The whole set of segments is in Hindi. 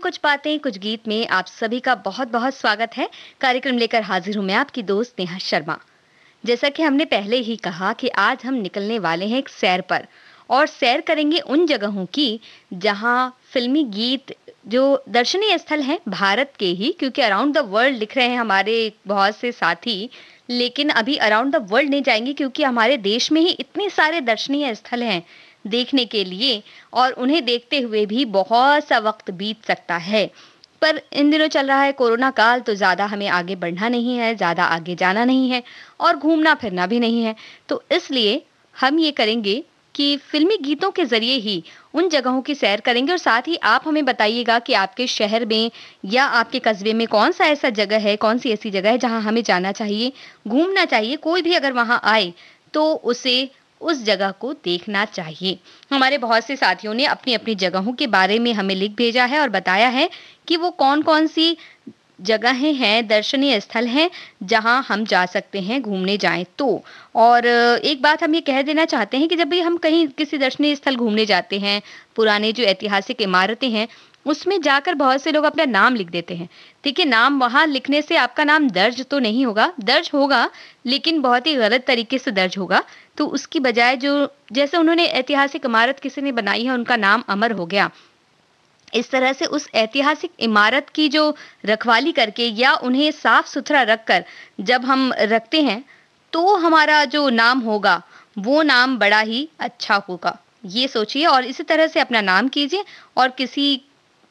कुछ बातें कुछ गीत में आप सभी का बहुत बहुत स्वागत है। कार्यक्रम लेकर हाजिर हूं मैं आपकी दोस्त नेहा शर्मा। जैसा कि हमने पहले ही कहा कि आज हम निकलने वाले हैं एक सैर पर और सैर करेंगे उन जगहों की जहां फिल्मी गीत जो दर्शनीय स्थल हैं भारत के ही, क्योंकि अराउंड द वर्ल्ड लिख रहे हैं हमारे बहुत से साथी। लेकिन अभी अराउंड द वर्ल्ड नहीं जाएंगे क्योंकि हमारे देश में ही इतने सारे दर्शनीय स्थल हैं देखने के लिए, और उन्हें देखते हुए भी बहुत सा वक्त बीत सकता है। पर इन दिनों चल रहा है कोरोना काल, तो ज़्यादा हमें आगे बढ़ना नहीं है, ज़्यादा आगे जाना नहीं है और घूमना फिरना भी नहीं है। तो इसलिए हम ये करेंगे कि फ़िल्मी गीतों के ज़रिए ही उन जगहों की सैर करेंगे, और साथ ही आप हमें बताइएगा कि आपके शहर में या आपके कस्बे में कौन-सा ऐसा जगह है, कौन-सी ऐसी जगह है जहाँ हमें जाना चाहिए, घूमना चाहिए। कोई भी अगर वहाँ आए तो उसे उस जगह को देखना चाहिए। हमारे बहुत से साथियों ने अपनी-अपनी जगहों के बारे में हमें लिख भेजा है और बताया है कि वो कौन-कौन सी जगहें हैं, दर्शनीय स्थल हैं, जहाँ हम जा सकते हैं घूमने जाएँ तो। और एक बात हम ये कह देना चाहते हैं कि जब भी हम कहीं किसी दर्शनीय स्थल घूमने जाते हैं, पुराने जो ऐतिहासिक इमारतें हैं, उसमें जाकर बहुत से लोग अपना नाम लिख देते हैं। देखिए, नाम वहाँ लिखने से आपका नाम दर्ज तो नहीं होगा, दर्ज होगा, लेकिन बहुत ही गलत तरीके से दर्ज होगा। तो उसकी बजाय जो जैसे उन्होंने ऐतिहासिक इमारत किसी ने बनाई है, उनका नाम अमर हो गया। इस तरह से उस ऐतिहासिक इमारत की जो रखवाली करके या उन्हें साफ-सुथरा रखकर जब हम रखते हैं, तो हमारा जो नाम होगा, वो नाम बड़ा ही अच्छा होगा। ये सोचिए और इसी तरह से अपना नाम कीजिए, और किसी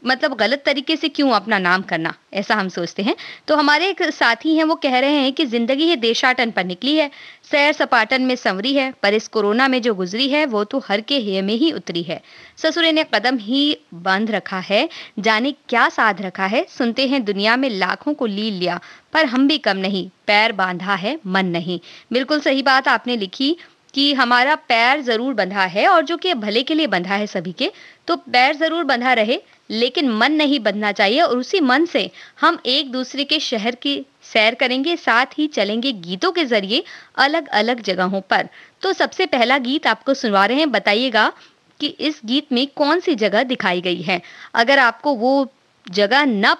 मतलब गलत तरीके से क्यों अपना नाम करना, ऐसा हम सोचते हैं। तो हमारे एक साथी हैं, वो कह रहे हैं कि ज़िंदगी है देशाटन पर निकली है, सैर-सपाटन में सँवरी है, पर इस कोरोना में जो गुज़री है, वो तो हर के हिय में ही उतरी है। ससुरे ने कदम ही बाँध रखा है, जाने क्या साध रखा है, सुनते हैं दुनिया में लाखों को लील लिया, पर हम भी कम नहीं, पैर बाँधा है, मन नहीं। बिल्कुल सही बात आपने लिखी कि हमारा पैर ज़रूर बँधा है, और जो कि भले के लिए बँधा है सभी के, तो पैर ज़रूर बँधा रहे, लेकिन मन नहीं बँधना चाहिए, और उसी मन से हम एक-दूसरे के शहर की सैर करेंगे, साथ ही चलेंगे गीतों के ज़रिए अलग-अलग जगहों पर। तो सबसे पहला गीत आपको सुनवा रहे हैं, बताइएगा कि इस गीत में कौन-सी जगह दिखाई गई है? अगर आपको वो जगह ना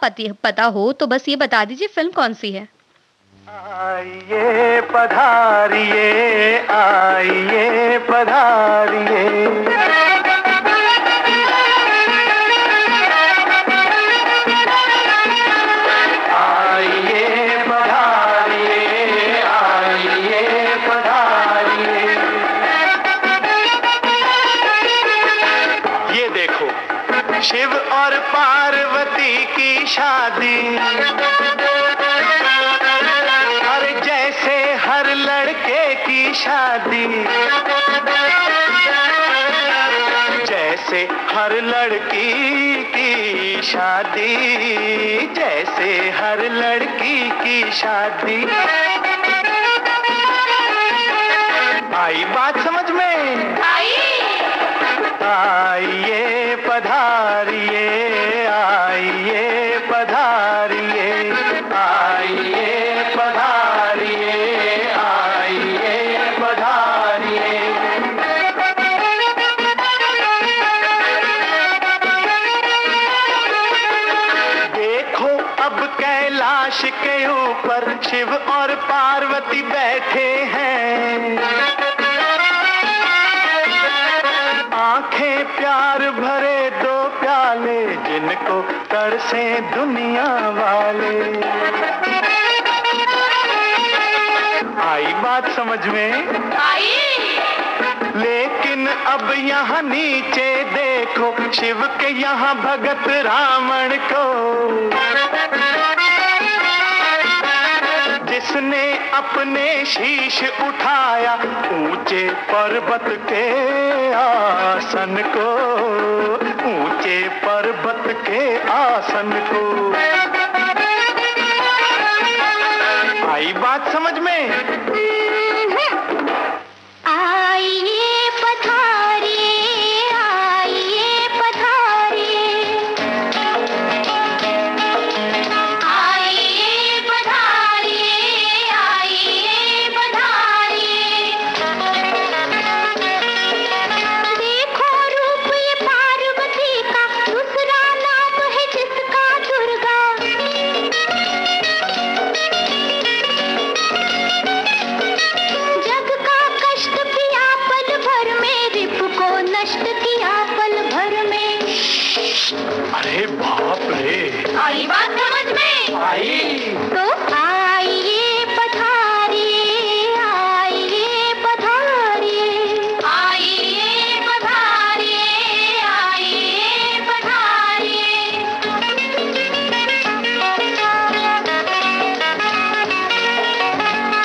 पता हो, तो बस ये बता दीजिए फ़िल्म कौन-सी है? आइए पधारिए, आइए पधारिए। शिव और पार्वती की शादी, और जैसे हर लड़के की शादी, जैसे हर लड़की की शादी, जैसे हर लड़की की शादी। आई बात समझ में? आइए पधारिए, आइए पधारिए, आइए पधारिए, आइए पधारिए। देखो अब कैलाश के ऊपर शिव और पार्वती बैठे हैं, आंखें प्यार भरे दो प्याले, जिनको तरसे दुनिया वाले। आई बात समझ में? आई। लेकिन अब यहाँ नीचे देखो, शिव के यहाँ भगत रावण को, जिसने अपने शीश उठाया ऊंचे पर्वत के आसन को, ऊंचे पर्वत के आसन को। आई बात समझ में? आइए पधारिए, आइए पधारिए, आइए पधारिए, आइए पधारिए। देखो रूप ये पार्वती का, दूसरा नाम है जिसका अरे बाप रे, आई बात समझ में? आई। तो आइए पधारिए, आइए पधारिए, आइए पधारिए, आइए पधारिए।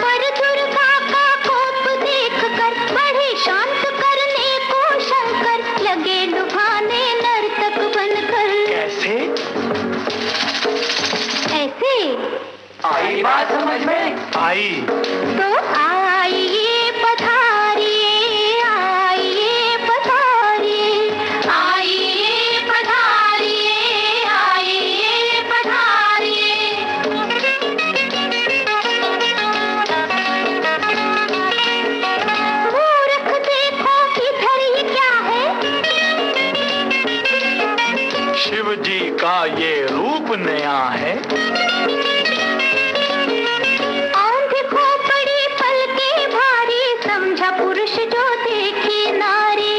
पर दुर्गा का कोप देखकर बढ़े शांत करने को शंकर, लगे लुभाने नर्तक बनकर। कैसे? ऐसे। आई बात समझ में? आई। तो आइए पधारिए, आइए पधारिए, आइए पधारिए, आइए पधारिए। मूर्ख देखो इधर ये क्या है? शिव जी का ये रूप नया है। आंधी को पड़ी पल के भारी, समझा पुरुष जो देखी नारी।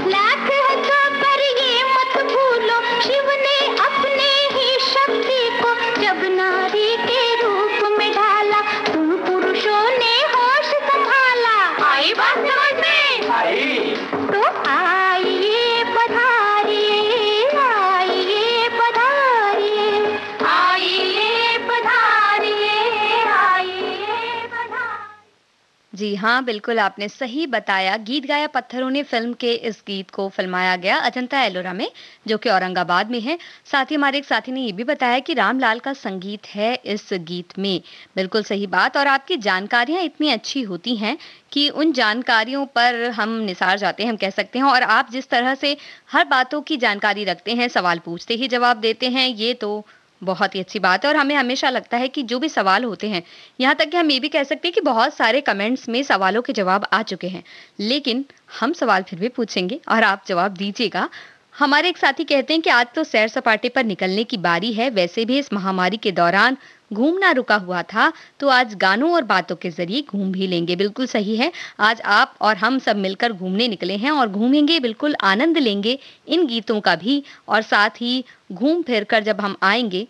लाख है तो पर ये मत भूलो, शिव ने अपने ही शक्ति को जब नारी के रूप में ढाला, तुम पुरुषों ने होश संभाला। आई बात समझ में? आई। तो आइए पधारिए, आइए पधारिए, आइए पधारिए, आइए पधारिए। जी हाँ, बिल्कुल आपने सही बताया। गीत गाया पत्थरों ने फिल्म के इस गीत को फिल्माया गया अजंता एलोरा में, जो कि औरंगाबाद में है। साथ ही हमारे एक साथी ने ये भी बताया कि रामलाल का संगीत है इस गीत में। बिल्कुल सही बात। और आपकी जानकारियां इतनी अच्छी होती हैं कि उन जानकारियों पर हम निसार जाते हैं, हम कह सकते हैं। और आप जिस तरह से हर बातों की जानकारी रखते हैं, सवाल पूछते ही जवाब देते हैं, ये तो बहुत ही अच्छी बात है। और हमें हमेशा लगता है कि जो भी सवाल होते हैं, यहाँ तक कि हम ये भी कह सकते हैं कि बहुत सारे कमेंट्स में सवालों के जवाब आ चुके हैं, लेकिन हम सवाल फिर भी पूछेंगे और आप जवाब दीजिएगा। हमारे एक साथी कहते हैं कि आज तो सैर सपाटे पर निकलने की बारी है। वैसे भी इस महामारी के दौरान घूमना रुका हुआ था, तो आज गानों और बातों के जरिए घूम भी लेंगे। बिल्कुल सही है। आज आप और हम सब मिलकर घूमने निकले हैं और घूमेंगे, बिल्कुल आनंद लेंगे इन गीतों का भी। और साथ ही घूम फिर कर जब हम आएंगे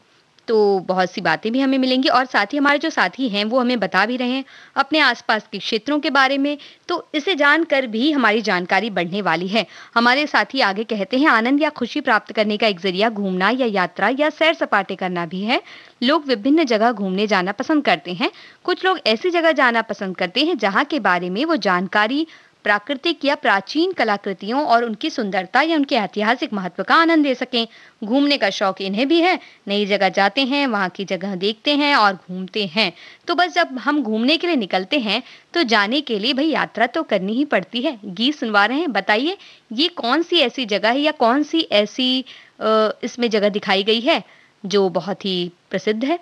तो बहुत सी बातें भी हमें मिलेंगी। और साथ ही हमारे जो साथी हैं वो हमें बता भी रहे हैं अपने आसपास के क्षेत्रों के बारे में, तो इसे जानकर भी हमारी जानकारी बढ़ने वाली है। हमारे साथी आगे कहते हैं, आनंद या खुशी प्राप्त करने का एक जरिया घूमना या यात्रा या सैर सपाटे करना भी है। लोग विभिन्न जगह घूमने जाना पसंद करते हैं। कुछ लोग ऐसी जगह जाना पसंद करते हैं जहाँ के बारे में वो जानकारी प्राकृतिक या प्राचीन कलाकृतियों और उनकी सुंदरता या उनके ऐतिहासिक महत्व का आनंद ले सकें। घूमने का शौक इन्हें भी है। नई जगह जाते हैं, वहाँ की जगह देखते हैं और घूमते हैं। तो बस जब हम घूमने के लिए निकलते हैं तो जाने के लिए भाई यात्रा तो करनी ही पड़ती है। गीत सुनवा रहे हैं, बताइए ये कौन सी ऐसी जगह है या कौन सी ऐसी इसमें जगह दिखाई गई है जो बहुत ही प्रसिद्ध है।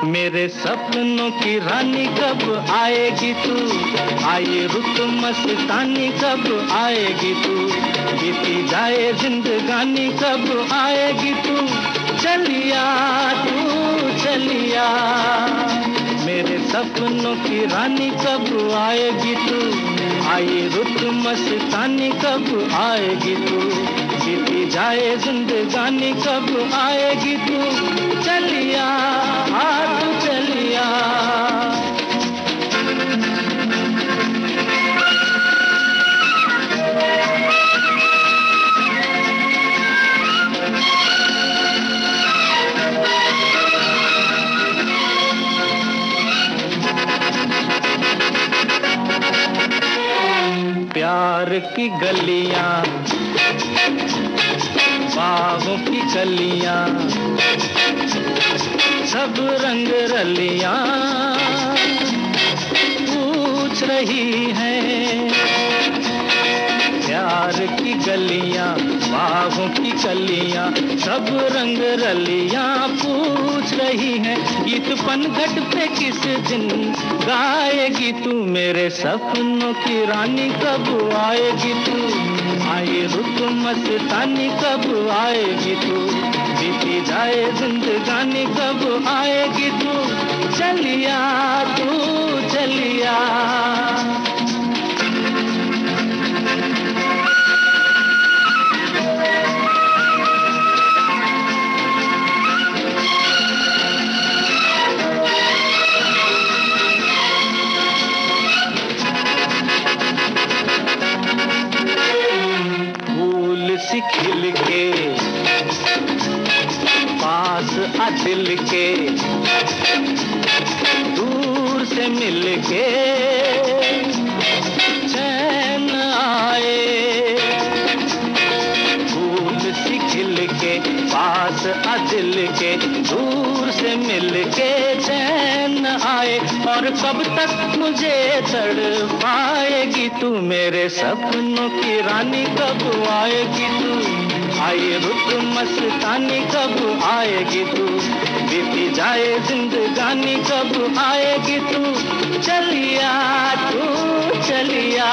मेरे सपनों की रानी कब आएगी तू, आए रुत मस्तानी कब आएगी तू, बीती जाए जिंदगानी कब आएगी तू, चलिया तू चलिया। मेरे सपनों की रानी कब आएगी तू, आए रुत मस्तानी कब आएगी तू, बीती जाए जिंदगानी कब आएगी तू, चलिया तू चलिया। प्यार की गलियां, बागों की कलियां, सब रंग रलियां पूछ रही हैं। प्यार की गलियां, बागों की कलियां, सब रंग रलियां पूछ रही हैं। गीत पनघट पे किस दिन गाएगी तू, मेरे सपनों की रानी कब आएगी तू। आई रुत मस्तानी कब आएगी तू, बीती जाए जिंदगानी कब आएगी तू। चलिया तू चलिया, सी खिल के पास आ दिल के, दूर से मिल के चैन आए। फूल सी खिल के पास आ दिल के, दूर से मिल के चैन आए। और कब तक मुझे तड़पाएगी तू, मेरे सपनों की रानी कब आएगी तू। आई रुत मस्तानी कब आएगी तू, बीती जाए जिंदगानी कब आएगी तू। चलिया तू चलिया,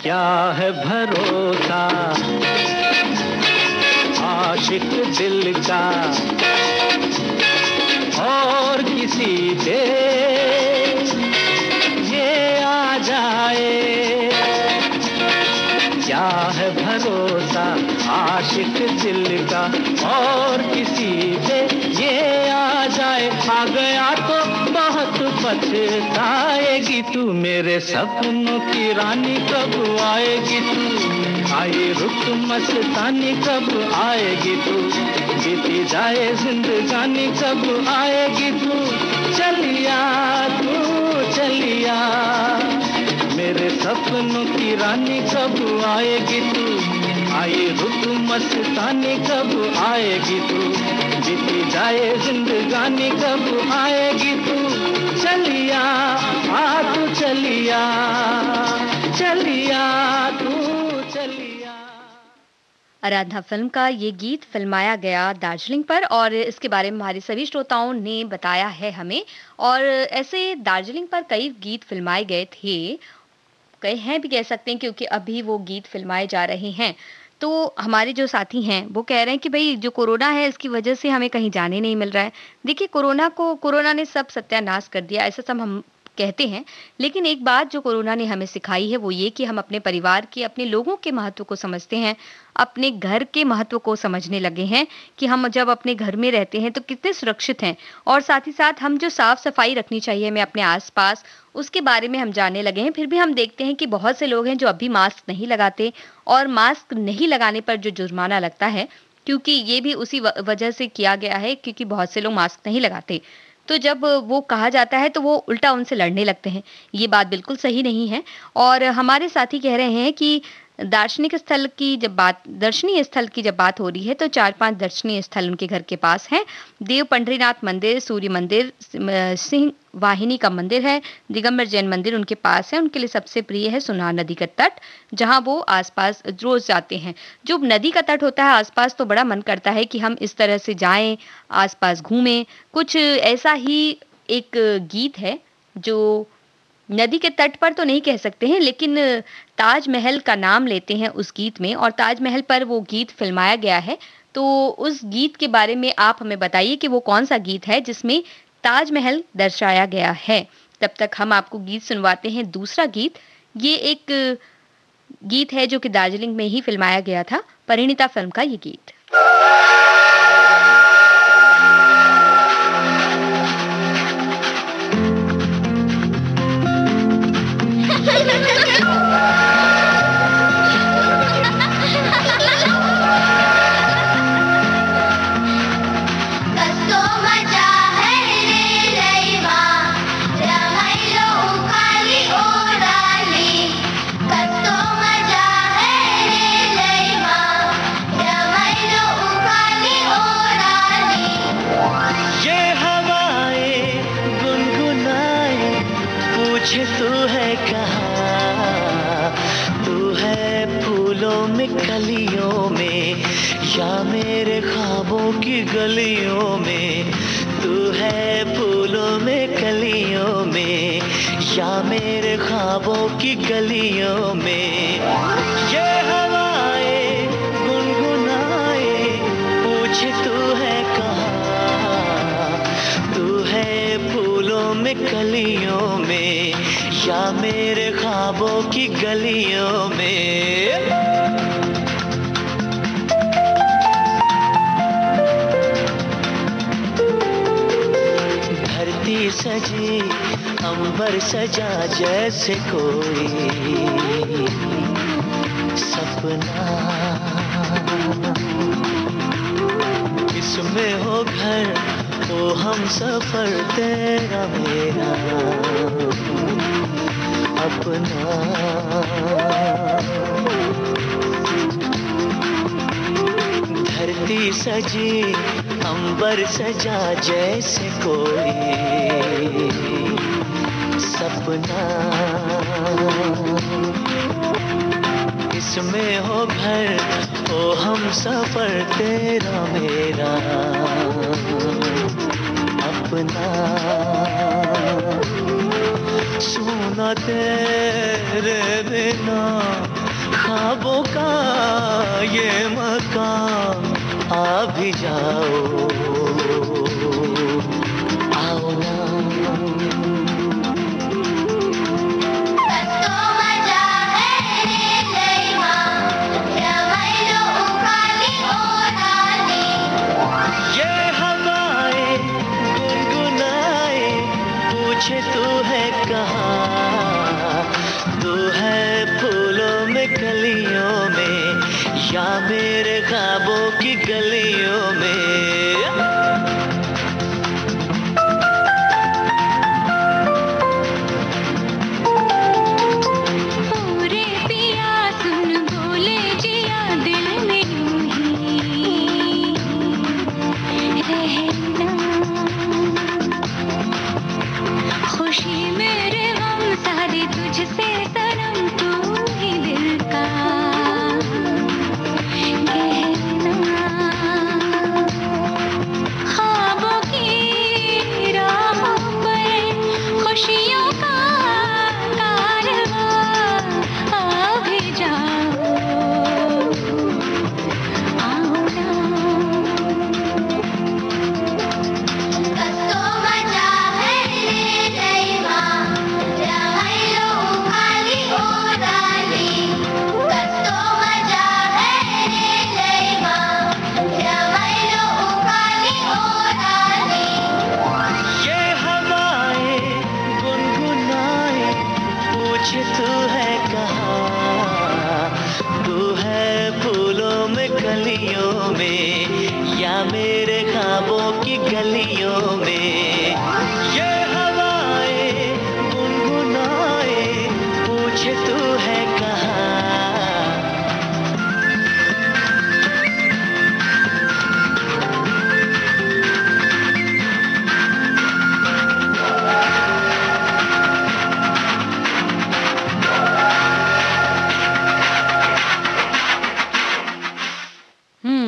क्या है भरोसा आशिक दिल का और किसी पे ये आ जाए। क्या है भरोसा आशिक दिल का और किसी पे ये आ जाए। आ गया तो बहुत पछताएगी तू, मेरे सपनों की रानी कब आएगी तू। आई रुत मस्तानी कब आएगी तू, बीती जाए जिंदगानी कब आएगी तू। चलिया तू चलिया, मेरे सपनों की रानी कब आएगी तू। आई रुत मस्तानी कब आएगी तू, बीती जाए जिंदगानी कब आएगी तू। चलिया आ तू चलिया, चलिया तू चलिया। आराधना फिल्म का ये गीत फिल्माया गया दार्जिलिंग पर और इसके बारे में हमारे सभी श्रोताओं ने बताया है हमें। और ऐसे दार्जिलिंग पर कई गीत फिल्माए गए थे, कई हैं भी कह सकते हैं, क्योंकि अभी वो गीत फिल्माए जा रहे हैं। तो हमारे जो साथी हैं वो कह रहे हैं कि भाई जो कोरोना है इसकी वजह से हमें कहीं जाने नहीं मिल रहा है। देखिए कोरोना ने सब सत्यानाश कर दिया, ऐसा सब हम कहते हैं। लेकिन एक बात जो कोरोना ने हमें सिखाई है वो ये कि हम अपने परिवार के, अपने लोगों के महत्व को समझते हैं, अपने घर के महत्व को समझने लगे हैं कि हम जब अपने घर में रहते हैं तो कितने सुरक्षित हैं। और साथ ही साथ हम जो साफ सफाई रखनी चाहिए हमें अपने आसपास, उसके बारे में हम जानने लगे हैं। फिर भी हम देखते हैं कि बहुत से लोग हैं जो अभी मास्क नहीं लगाते, और मास्क नहीं लगाने पर जो जुर्माना लगता है, क्योंकि ये भी उसी वजह से किया गया है क्योंकि बहुत से लोग मास्क नहीं लगाते। तो जब वो कहा जाता है तो वो उल्टा उनसे लड़ने लगते हैं। ये बात बिल्कुल सही नहीं है। और हमारे साथी कह रहे हैं कि दर्शनीय स्थल की जब बात हो रही है तो 4-5 दर्शनीय स्थल उनके घर के पास हैं। देव पंडरीनाथ मंदिर, सूर्य मंदिर, सिंह वाहिनी का मंदिर है, दिगंबर जैन मंदिर उनके पास है। उनके लिए सबसे प्रिय है सुनार नदी का तट, जहां वो आसपास रोज जाते हैं। जो नदी का तट होता है आसपास तो बड़ा मन करता है कि हम इस तरह से जाएं, आसपास घूमें। कुछ ऐसा ही एक गीत है जो नदी के तट पर तो नहीं कह सकते हैं, लेकिन ताजमहल का नाम लेते हैं उस गीत में, और ताजमहल पर वो गीत फिल्माया गया है। तो उस गीत के बारे में आप हमें बताइए कि वो कौन सा गीत है जिसमें ताजमहल दर्शाया गया है। तब तक हम आपको गीत सुनवाते हैं दूसरा गीत। ये एक गीत है जो कि दार्जिलिंग में ही फिल्माया गया था, परिणीता फिल्म का ये गीत। ख्वाबों की गलियों में, तू है फूलों में कलियों में, या मेरे ख्वाबों की गलियों में। ये हवाएं गुनगुनाए, पूछे तू है कहाँ, तू है फूलों में कलियों में, या मेरे ख्वाबों की गलियों में। धरती सजी अंबर सजा जैसे कोई सपना, इसमें हो घर तो हम सफर तेरा मेरा अपना। धरती सजी अंबर सजा जैसे कोई सपना, इसमें हो घर हो हम सफर तेरा मेरा अपना। सुना तेरे बिना ख्वाबों का ये मकान, आ भी जाओ आओ ना। ये हवाएं गुनगुनाए, पूछे तू है कहाँ, तू है फूलों में कलियों में, या मेरे ख्वाबों की गलियों में।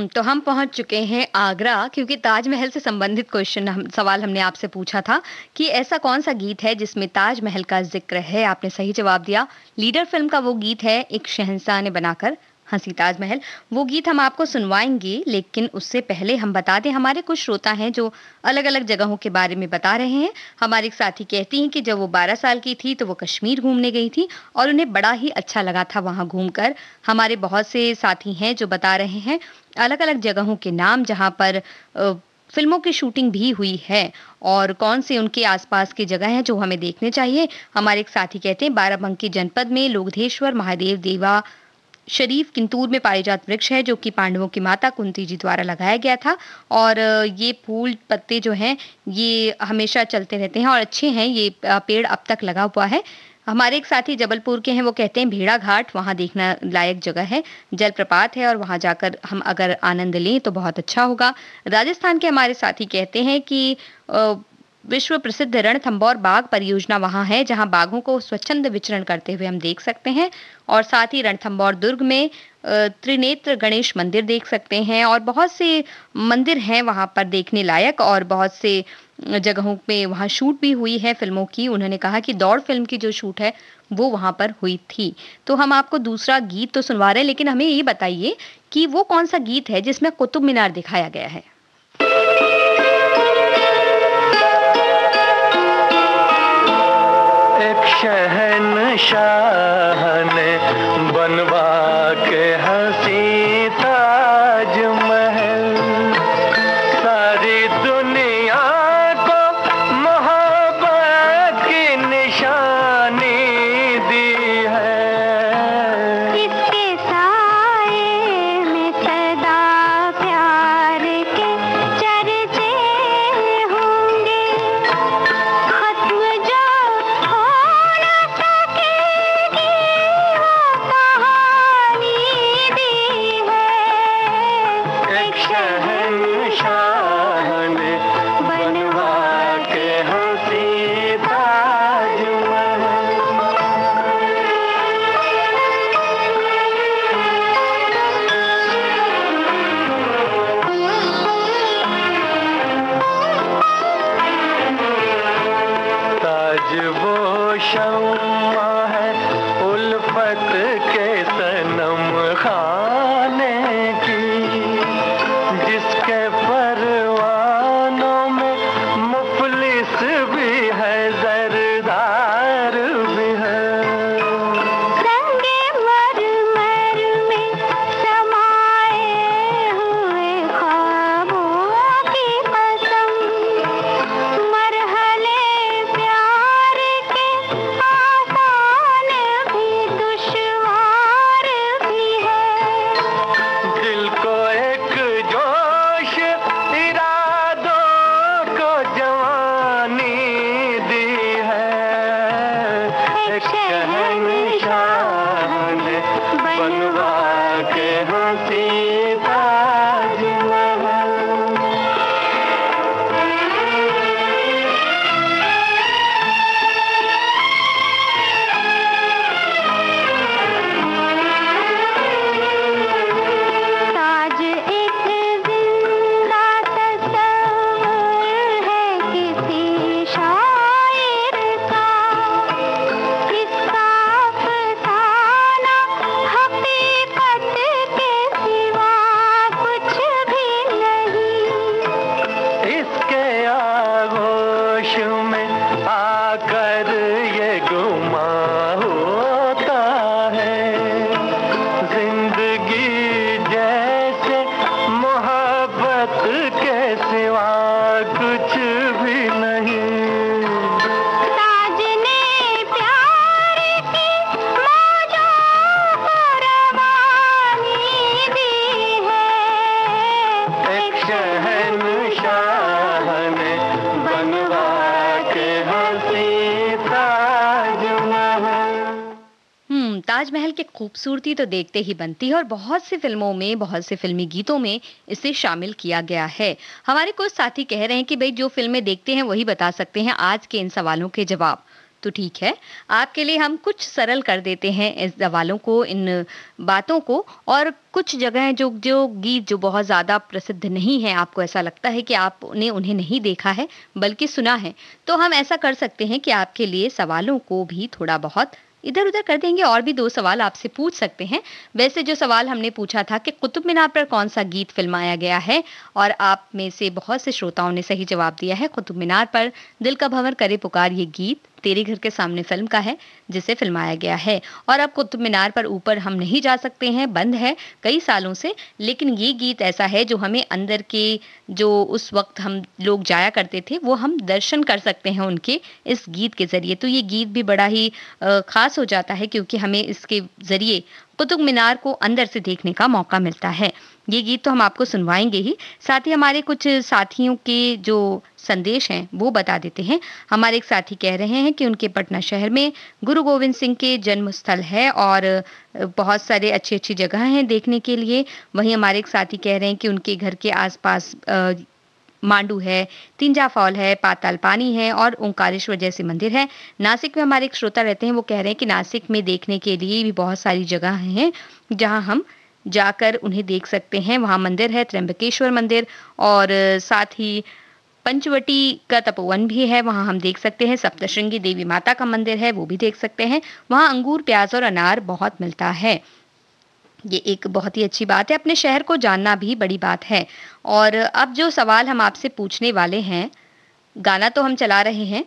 तो हम पहुंच चुके हैं आगरा, क्योंकि ताजमहल से संबंधित सवाल हमने आपसे पूछा था कि ऐसा कौन सा गीत है जिसमें ताजमहल का जिक्र है। आपने सही जवाब दिया। लीडर फिल्म का वो गीत है एक शहंशाह ने बनाकर हंसी ताजमहल। वो गीत हम आपको सुनवाएंगे, लेकिन उससे पहले हम बता दें हमारे कुछ श्रोता हैं जो अलग अलग जगहों के बारे में बता रहे हैं। हमारी एक साथी कहती हैं कि जब वो 12 साल की थी तो वो कश्मीर घूमने गई थी और उन्हें बड़ा ही अच्छा लगा था वहां घूमकर। हमारे बहुत से साथी हैं जो बता रहे हैं अलग अलग जगहों के नाम जहां पर फिल्मों की शूटिंग भी हुई है और कौन से उनके आसपास की जगह हैं जो हमें देखने चाहिए। हमारे एक साथी कहते हैं बाराबंकी जनपद में लोकधेश्वर महादेव देवा शरीफ किंतूर में पारिजात वृक्ष है जो कि पांडवों की माता कुंती जी द्वारा लगाया गया था और ये फूल पत्ते जो हैं ये हमेशा चलते रहते हैं और अच्छे हैं। ये पेड़ अब तक लगा हुआ है। हमारे एक साथी जबलपुर के हैं, वो कहते हैं भेड़ा घाट वहाँ देखना लायक जगह है, जलप्रपात है और वहाँ जाकर हम अगर आनंद लें तो बहुत अच्छा होगा। राजस्थान के हमारे साथी कहते हैं कि विश्व प्रसिद्ध रणथंभौर बाग परियोजना वहां है जहां बाघों को स्वच्छंद विचरण करते हुए हम देख सकते हैं और साथ ही रणथंभौर दुर्ग में त्रिनेत्र गणेश मंदिर देख सकते हैं और बहुत से मंदिर हैं वहाँ पर देखने लायक और बहुत से जगहों पे वहाँ शूट भी हुई है फ़िल्मों की। उन्होंने कहा कि दौड़ फ़िल्म की जो शूट है, वो वहाँ पर हुई थी। तो हम आपको दूसरा गीत तो सुनवा रहे हैं, लेकिन हमें ये बताइए कि वो कौन-सा गीत है जिसमें कुतुब मीनार दिखाया गया है? एक शहंशाह ने बनवा के हंसी ताजमहल, सारी दुनिया को मोहब्बत की निशानी दी है। इसके साए में सदा प्यार के चर्चे होंगे, खत्म जो हो न सकेगी वो कहानी दी है। एक शहंशाह ने बनवा के हंसी ताजमहल। ताज वो शम्मा है उल्फत के सनम खाने की, जिसके परवानों में मुफलिस भी है, जरदार भी है। रंगे मरमर में समाए हुए ख्वाबों की कसम, मरहले प्यार के आसान भी दुश्वार भी है। दिल को एक जोश, इरादों को जवानी दी है। एक शहंशाह ने बनवा के हंसी ताजमहल। ताज एक जिंदा तस्वीर है किसी शायर का, इसका अफसाना हकीकत के सिवा कुछ भी नहीं। इसके आगोश में आकर ये गुमा होता है, जिंदगी जैसे मोहब्बत के सिवा कुछ भी नहीं। ताज ने प्यार की मौजों को रवानी दी है। एक शहंशाह ने बनवा के हंसी ताजमहल। ताजमहल की खूबसूरती तो देखते ही बनती है और बहुत सी फिल्मों में, बहुत से फिल्मी गीतों में इसे शामिल किया गया है। हमारे कुछ साथी कह रहे हैं कि भाई जो फिल्में देखते हैं वही बता सकते हैं आज के इन सवालों के जवाब। तो ठीक है, आपके लिए हम कुछ सरल कर देते हैं इस सवालों को, इन बातों को। और कुछ जगह जो जो गीत जो बहुत ज़्यादा प्रसिद्ध नहीं है, आपको ऐसा लगता है कि आपने उन्हें नहीं देखा है बल्कि सुना है, तो हम ऐसा कर सकते हैं कि आपके लिए सवालों को भी थोड़ा बहुत इधर उधर कर देंगे और भी 2 सवाल आपसे पूछ सकते हैं। वैसे जो सवाल हमने पूछा था कि कुतुब मीनार पर कौन सा गीत फिल्माया गया है, और आप में से बहुत से श्रोताओं ने सही जवाब दिया है। कुतुब मीनार पर दिल का भंवर करे पुकार ये गीत तेरे घर के सामने फिल्म का है जिसे फिल्माया गया है। और अब कुतुब मीनार पर ऊपर हम नहीं जा सकते हैं, बंद है कई सालों से, लेकिन ये गीत ऐसा है जो हमें अंदर के जो उस वक्त हम लोग जाया करते थे वो हम दर्शन कर सकते हैं उनके इस गीत के ज़रिए। तो ये गीत भी बड़ा ही ख़ास हो जाता है क्योंकि हमें इसके ज़रिए कुतुब मीनार को अंदर से देखने का मौका मिलता है। ये गीत तो हम आपको सुनवाएंगे ही, साथ ही हमारे कुछ साथियों के जो संदेश हैं वो बता देते हैं। हमारे एक साथी कह रहे हैं कि उनके पटना शहर में गुरु गोविंद सिंह के जन्म स्थल है और बहुत सारे अच्छी जगह हैं देखने के लिए। वहीं हमारे एक साथी कह रहे हैं कि उनके घर के आसपास मांडू है, तिंजा फॉल है, पाताल पानी है और ओंकारेश्वर जैसे मंदिर है। नासिक में हमारे एक श्रोता रहते हैं, वो कह रहे हैं कि नासिक में देखने के लिए भी बहुत सारी जगह हैं जहां हम जाकर उन्हें देख सकते हैं। वहाँ मंदिर है त्र्यंबकेश्वर मंदिर, और साथ ही पंचवटी का तपोवन भी है, वहाँ हम देख सकते हैं। सप्तशृंगी देवी माता का मंदिर है, वो भी देख सकते हैं। वहाँ अंगूर, प्याज और अनार बहुत मिलता है। ये एक बहुत ही अच्छी बात है, अपने शहर को जानना भी बड़ी बात है। और अब जो सवाल हम आपसे पूछने वाले हैं, गाना तो हम चला रहे हैं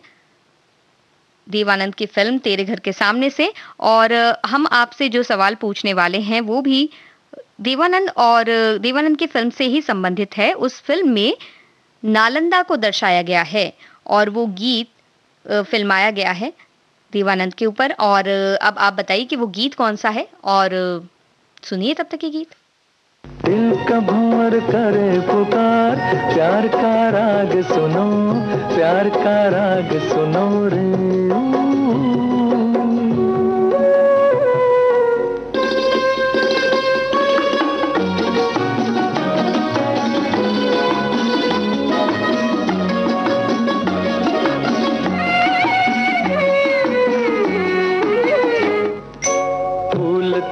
देवानंद की फिल्म तेरे घर के सामने से, और हम आपसे जो सवाल पूछने वाले हैं वो भी देवानंद और देवानंद की फिल्म से ही संबंधित है। उस फिल्म में नालंदा को दर्शाया गया है और वो गीत फिल्माया गया है देवानंद के ऊपर। और अब आप बताइए कि वो गीत कौन सा है, और सुनिए तब तक ये गीत। दिल का भंवर करे पुकार, प्यार का राग सुनो, प्यार का राग सुनो रे।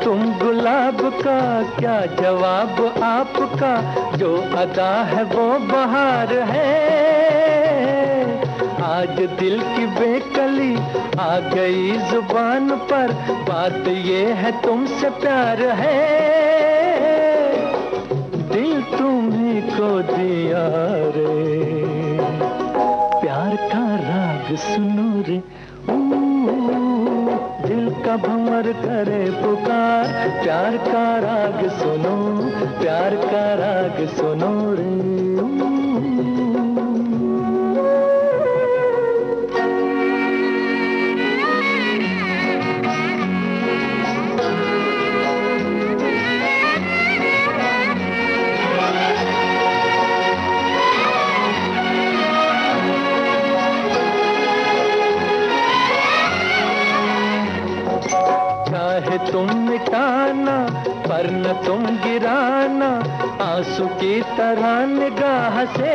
तुम गुलाब का क्या जवाब आपका, जो अदा है वो बहार है। आज दिल की बेकली आ गई जुबान पर, बात ये है तुमसे प्यार है। दिल तुम्हीं को दिया रे, प्यार का राग सुनो रे। दिल का भंवर करे पुकार, प्यार का राग सुनो, प्यार का राग सुनो रे। तुम मिटाना पर न तुम गिराना, आंसू की तरह निगाह से।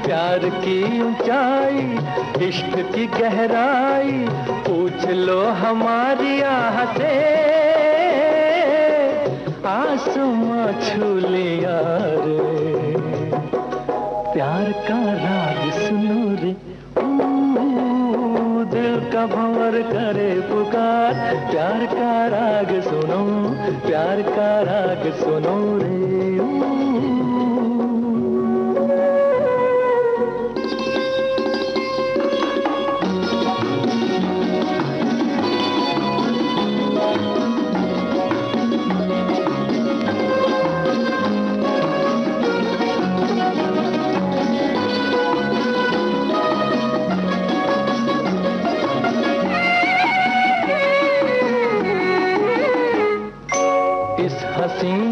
प्यार की ऊंचाई, इश्क की गहराई, पूछ लो हमारी आह से। आसमां छू लिया रे, प्यार का राग सुनो रे। दिल का भंवर करे पुकार, प्यार का राग सुनो, प्यार का राग सुनो रे।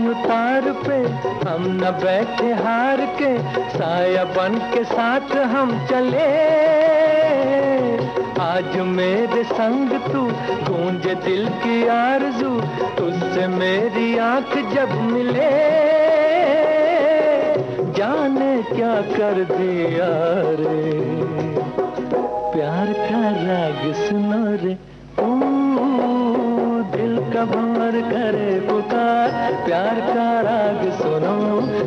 उतार पे हम न बैठे हार के, साया बन के साथ हम चले। आज मेरे संग तू, गूंजे दिल की आरज़ू, तुझसे मेरी आंख जब मिले। जाने क्या कर दिया रे, प्यार का राग सुनो रे। दिल का भंवर करे पुकार, प्यार का राग सुनो,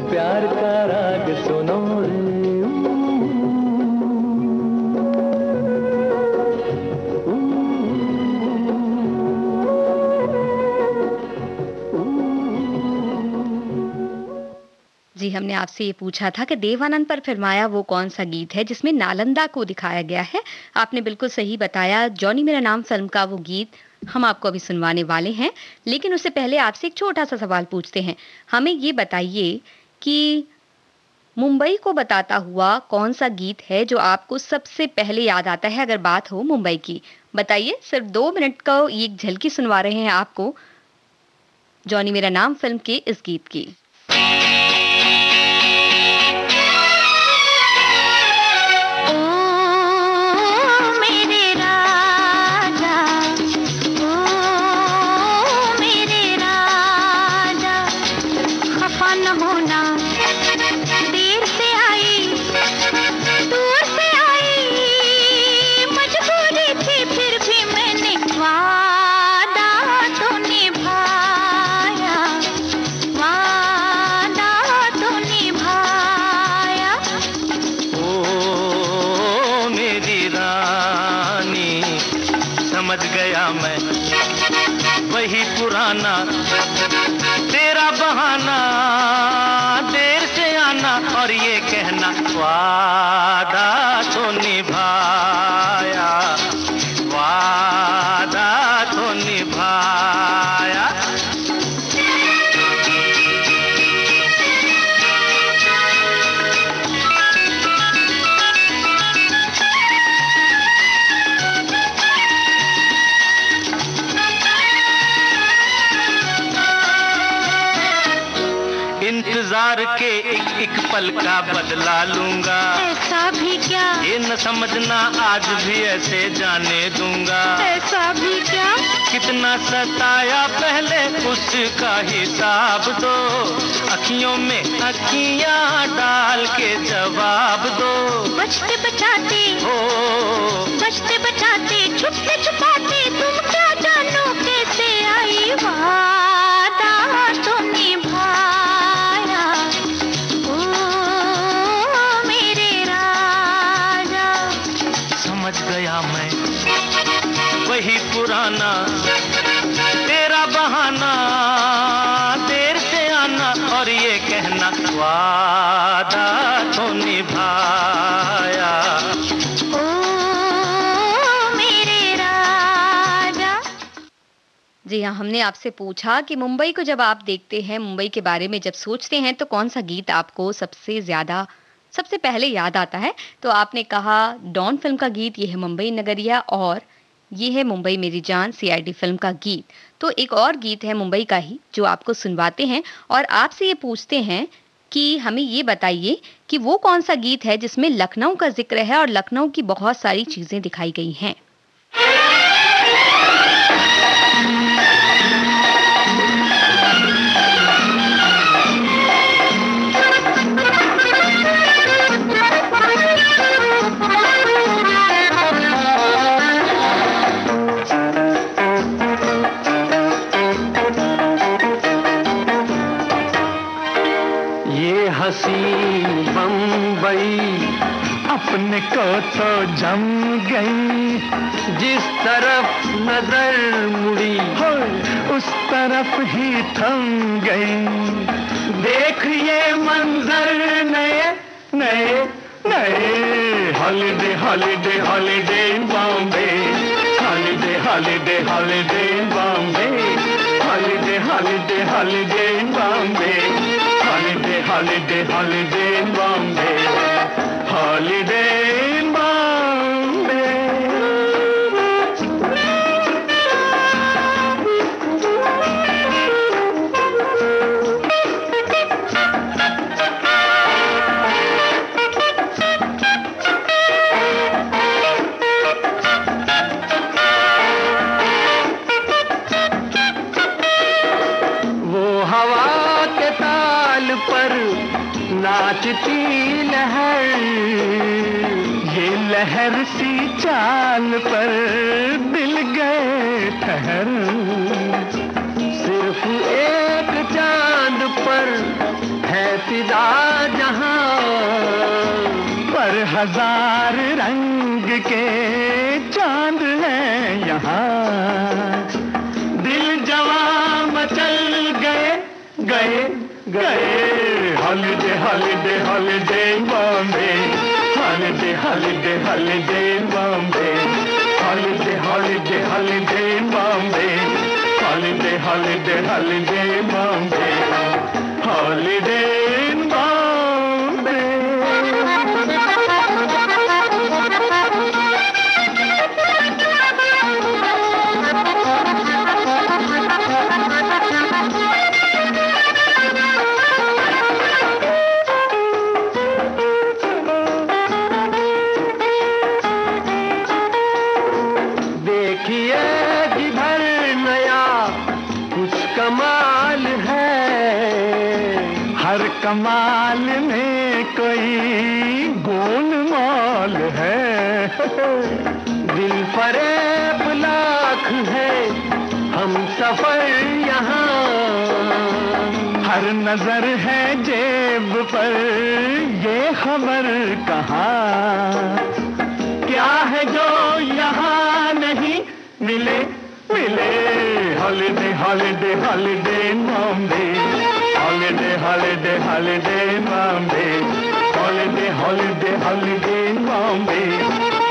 प्यार का राग सुनो रे। जी, हमने आपसे ये पूछा था कि देवानंद पर फिल्माया वो कौन सा गीत है जिसमें नालंदा को दिखाया गया है। आपने बिल्कुल सही बताया, जॉनी मेरा नाम फिल्म का वो गीत हम आपको अभी सुनवाने वाले हैं। लेकिन उससे पहले आपसे एक छोटा सा सवाल पूछते हैं। हमें ये बताइए कि मुंबई को बताता हुआ कौन सा गीत है जो आपको सबसे पहले याद आता है अगर बात हो मुंबई की। बताइए, सिर्फ 2 मिनट का एक झलकी सुनवा रहे हैं आपको जॉनी मेरा नाम फिल्म के इस गीत की। फिर भी मैंने वादा तो निभाया। गया मैं वही पुराना, तेरा बहाना देर से आना और ये कहना वादा तो निभाया, वादा तो निभाया। इंतजार के एक पल का बदला लूंगा, ऐसा भी क्या, ये न समझना आज भी ऐसे जाने दूंगा। ऐसा भी क्या, कितना सताया पहले उसका हिसाब दो, अखियों में अखियां डाल के जवाब दो। बचते बचाते हो बचते बचाते छुपते छुपाते तुम क्या जानो कैसे आई वादा तो निभाया, ओ मेरे राजा। समझ गया मैं वही पुराना, तेरा बहाना देर से आना और ये कहना वादा तो निभाया, ओ मेरे राजा। जी हाँ, हमने आपसे पूछा कि मुंबई को जब आप देखते हैं, मुंबई के बारे में जब सोचते हैं तो कौन सा गीत आपको सबसे पहले याद आता है। तो आपने कहा डॉन फिल्म का गीत, ये है मुंबई नगरिया, और ये है मुंबई मेरी जान सीआईडी फिल्म का गीत। तो एक और गीत है मुंबई का ही जो आपको सुनवाते हैं और आपसे ये पूछते हैं कि हमें ये बताइए कि वो कौन सा गीत है जिसमें लखनऊ का जिक्र है और लखनऊ की बहुत सारी चीजें दिखाई गई हैं। हसी बम्बई अपने को तो जम गई, जिस तरफ नजर मुड़ी हो उस तरफ ही थम गई। देख ये मंजर नए नए नए, holiday holiday holiday Bombay, holiday holiday holiday Bombay, holiday holiday holiday Bombay, holiday, holiday, holiday in Bombay, holiday in Bombay. वो हवा के ताल पर नाचती लहर, ये लहर सी चाल पर दिल गए ठहर। सिर्फ एक चांद पर है फिदा जहां, पर हजार रंग के चांद हैं यहाँ। दिल जवां मचल गए गए गए, holiday holiday holiday Bombay, holiday holiday holiday Bombay, holiday holiday holiday Bombay, holiday holiday holiday Bombay, holiday Bombay. कमाल में कोई गोलमाल है, दिल फरेब लाख है हम सफर यहाँ। हर नजर है जेब पर, ये खबर कहाँ क्या है जो यहाँ नहीं मिले holiday, holiday in Bombay. Holiday, holiday, holiday in Bombay. Holiday, holiday, holiday in Bombay.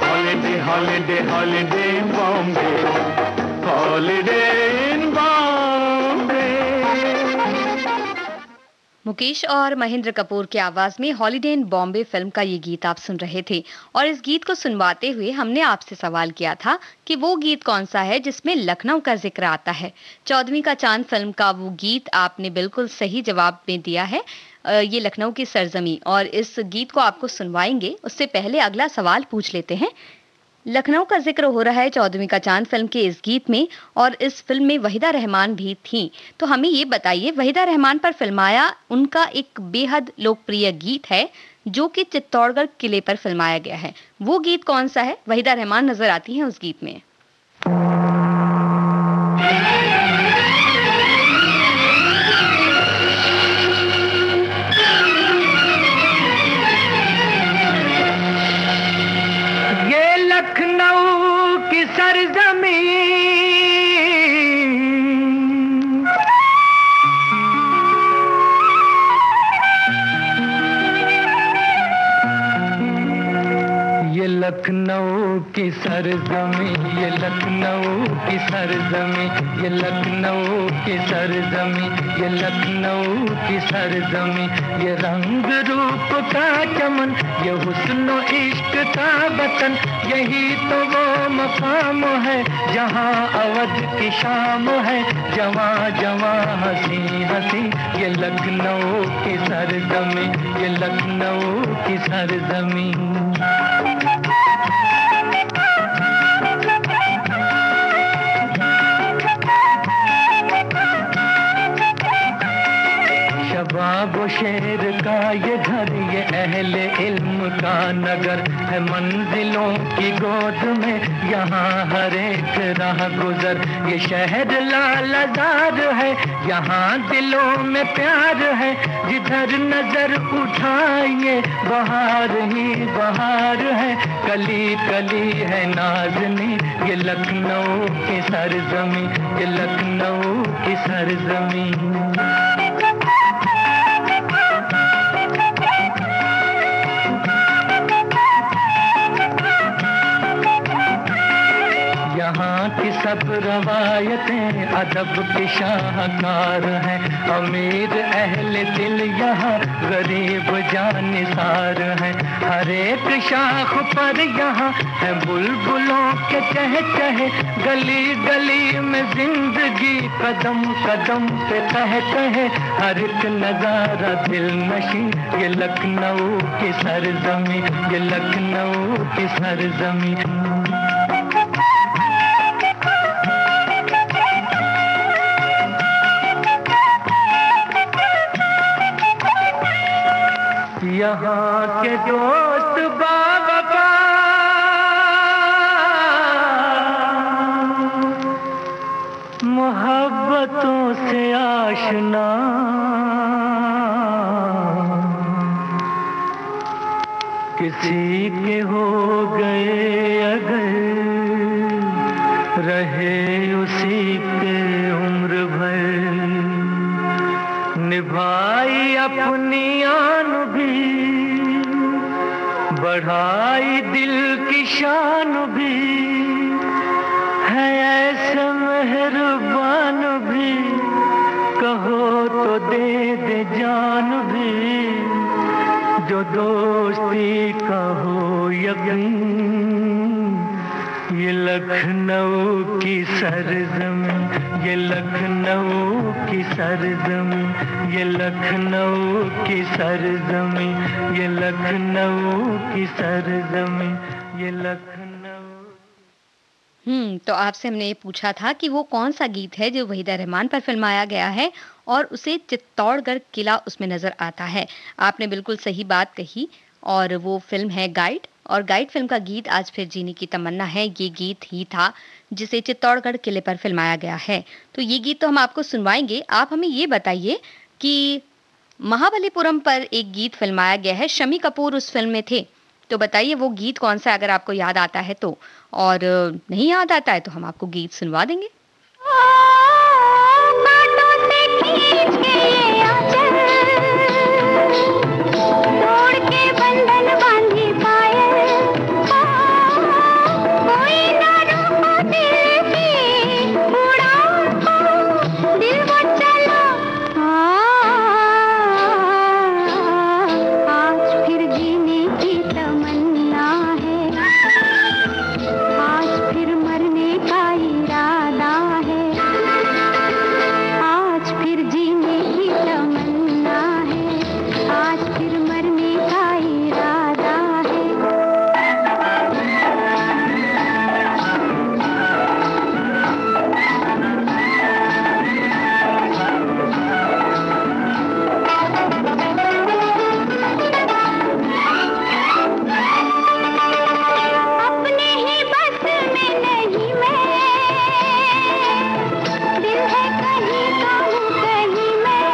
Holiday, holiday, holiday in Bombay. Holiday in Bombay. Mukesh और महेंद्र कपूर की आवाज में हॉलिडे इन बॉम्बे फिल्म का ये गीत आप सुन रहे थे। और इस गीत को सुनवाते हुए हमने आपसे सवाल किया था कि वो गीत कौन सा है जिसमें लखनऊ का जिक्र आता है। 14वीं का चांद फिल्म का वो गीत आपने बिल्कुल सही जवाब में दिया है। ये लखनऊ की सरजमी, और इस गीत को आपको सुनवाएंगे उससे पहले अगला सवाल पूछ लेते हैं। लखनऊ का जिक्र हो रहा है 14वीं का चांद फिल्म के इस गीत में, और इस फिल्म में वहीदा रहमान भी थी। तो हमें ये बताइए, वहीदा रहमान पर फिल्माया उनका एक बेहद लोकप्रिय गीत है जो कि चित्तौड़गढ़ किले पर फिल्माया गया है। वो गीत कौन सा है? वहीदा रहमान नजर आती हैं उस गीत में। लखनऊ की सरजमी ये लखनऊ की सरजमी, ये लखनऊ की सरजमी, ये लखनऊ की सरजमी, ये लखनऊ की सरजमी, ये रंग रूप का चमन, ये हुस्न इश्क का वतन, यही तो वो मकाम है जहाँ अवध की शाम है, जवां जवां हंसी हंसी, ये लखनऊ की सरजमी, ये लखनऊ की सरजमी। शबाब शेर का ये घर, ये अहले इल्म का नगर है, मंजिलों की गोद में यहाँ हर एक राह गुजर, ये शहर लालजार है, यहाँ दिलों में प्यार है, जिधर नजर उठाइए बहार ही बहार है, कली कली है नाज़नी, ये लखनऊ की सरजमी, ये लखनऊ की सरजमी। यहाँ की सब रवायतें अदब की शाहकार हैं, अमीर अहले दिल यहाँ गरीब जानिसार हैं, हर एक शाख पर यहाँ है बुलबुलों के चहचहे, गली गली में जिंदगी कदम कदम पे कह कहे, हर एक नजारा दिल नशी, ये लखनऊ की सरजमी, ये लखनऊ की सरजमी। यहाँ के दोस्त बाबा मोहब्बतों से आशना, किसी के हो गए अगर रहे उसी के उम्र भर, निभाई अपनी आन भी, बढ़ाई दिल की शान भी, है ऐसे मेहरबान भी, कहो तो दे दे जान भी, जो दोस्ती का हो यकीन, ये लखनऊ की सरजमी, ये लखनऊ की सरजमी, ये लखनऊ की सरजमी, ये लखनऊ की सरजमी, ये लखनऊ। तो आपसे हमने ये पूछा था कि वो कौन सा गीत है जो वहीदा रहमान पर फिल्माया गया है और उसे चित्तौड़गढ़ किला उसमें नजर आता है। आपने बिल्कुल सही बात कही, और वो फिल्म है गाइड, और गाइड फिल्म का गीत आज फिर जीने की तमन्ना है, ये गीत ही था जिसे चित्तौड़गढ़ किले पर फिल्माया गया है। तो ये गीत तो हम आपको सुनवाएंगे। आप हमें ये बताइए कि महाबलीपुरम पर एक गीत फिल्माया गया है, शम्मी कपूर उस फिल्म में थे, तो बताइए वो गीत कौन सा है, अगर आपको याद आता है तो, और नहीं याद आता है तो हम आपको गीत सुनवा देंगे। खींच के ये आंचल, तोड़ के बंधन बांधी पायल, कोई ना रोको दिल की उड़ान को, दिल वो चला आज फिर जीने की तमन्ना है, आज फिर मरने का इरादा है, आज फिर जीने की तमन्ना है, आज फिर मरने का इरादा है। अपने ही बस में नहीं मैं, दिल है कहीं का हूँ कहीं मैं,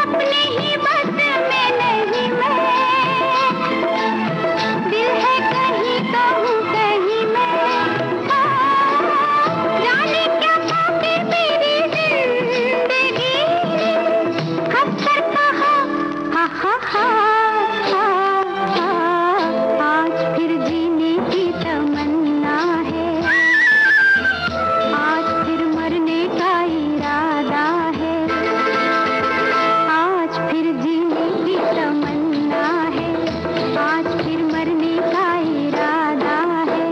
अपने ही बस में नहीं मैं, दिल है कहीं का हूँ कहीं मैं, जाने क्या पाके मेरी जिंदगी हंस कर कहा हा हा हा, आज फिर जीने की तमन्ना है, आज फिर मरने का इरादा है, आज फिर जीने की तमन्ना है, आज फिर मरने का इरादा है।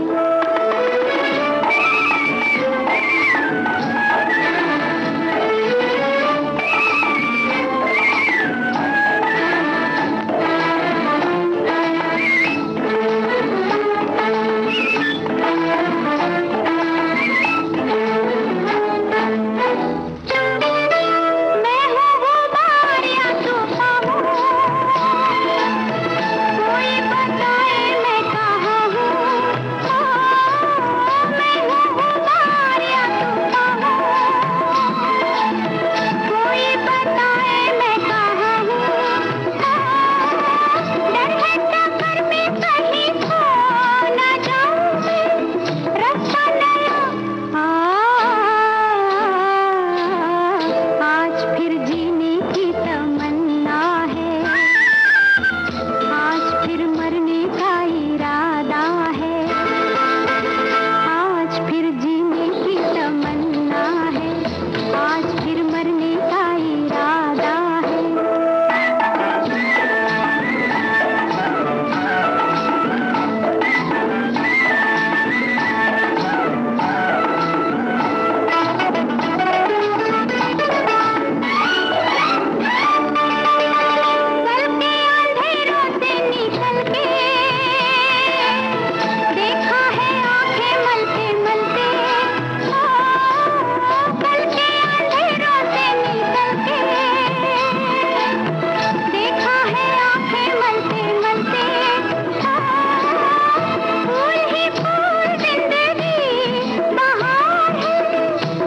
मैं हूँ वो बार या तूफान, कोई बताए मैं कहाँ हूँ, मैं हूँ वो बार या तूफान, कोई बताए मैं कहाँ हूँ, डर है टक्कर में कहीं खो न जाऊँ मैं, रास्ता नया आज फिर जीने की तमन्ना है, आज फिर मरने का इरादा है, आज फिर जीने की तमन्ना है, आज फिर मरने का इरादा है। कल के अंधेरों से निकल के देखा है आंखें मलते मलते, कल के अंधेरों से निकल के देखा है आंखें मलते मलते, फूल ही फूल जिंदगी बहार है,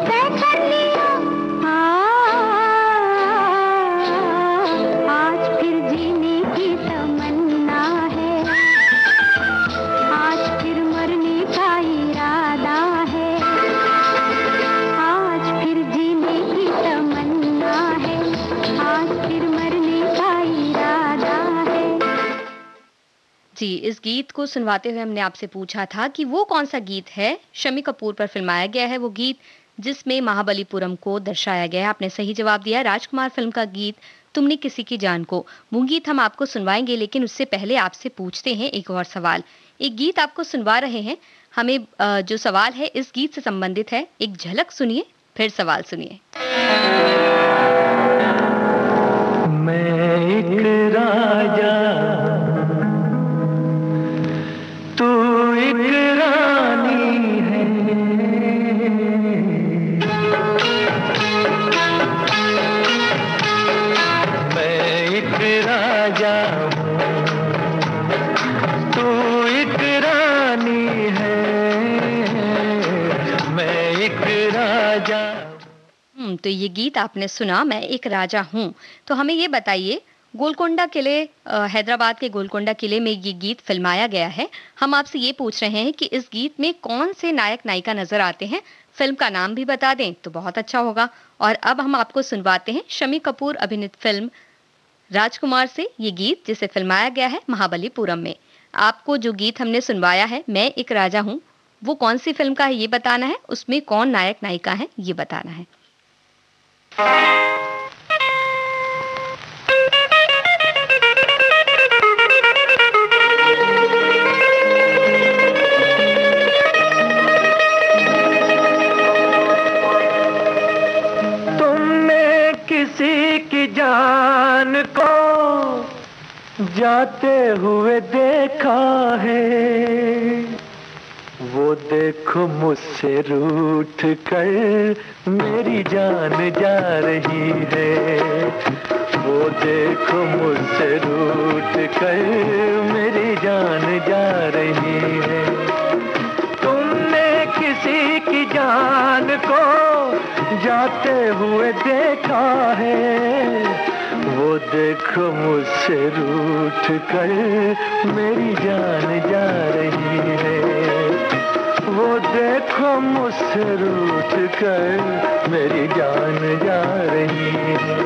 तय कर लिया आज फिर जीने की तमन्ना है, आज फिर मरने का इरादा है, आज फिर जीने की तमन्ना है, आज फिर मरने का इरादा है। जी, इस गीत को सुनवाते हुए हमने आपसे पूछा था कि वो कौन सा गीत है, शम्मी कपूर पर फिल्माया गया है वो गीत जिसमें महाबलीपुरम को दर्शाया गया है। आपने सही जवाब दिया, राजकुमार फिल्म का गीत तुमने किसी की जान को। वो गीत हम आपको सुनवाएंगे, लेकिन उससे पहले आपसे पूछते हैं एक और सवाल। एक गीत आपको सुनवा रहे हैं, हमें जो सवाल है इस गीत से संबंधित है। एक झलक सुनिए, फिर सवाल सुनिए। मैं एक राजा, तू एक रानी है, मैं एक राजा हूँ, तू एक रानी है, मैं एक राजा। तो ये गीत आपने सुना, मैं एक राजा हूँ। तो हमें ये बताइए गोलकोंडा किले हैदराबाद के गोलकोंडा किले में ये गीत फिल्माया गया है। हम आपसे ये पूछ रहे हैं कि इस गीत में कौन से नायक नायिका नजर आते हैं। फिल्म का नाम भी बता दें तो बहुत अच्छा होगा। और अब हम आपको सुनवाते हैं शम्मी कपूर अभिनीत फिल्म राजकुमार से ये गीत, जिसे फिल्माया गया है महाबलीपुरम में। आपको जो गीत हमने सुनवाया है, मैं एक राजा हूँ, वो कौन सी फिल्म का है ये बताना है, उसमें कौन नायक नायिका है ये बताना है। जान को जाते हुए देखा है, वो देखो मुझसे रूठ कर मेरी जान जा रही है, वो देखो मुझसे रूठ कर मेरी जान जा रही है। तुमने किसी की जान को जाते हुए देखा है, वो देखो मुझसे रूठ कर मेरी जान जा रही है, वो देखो मुझसे रूठ कर मेरी जान जा रही है।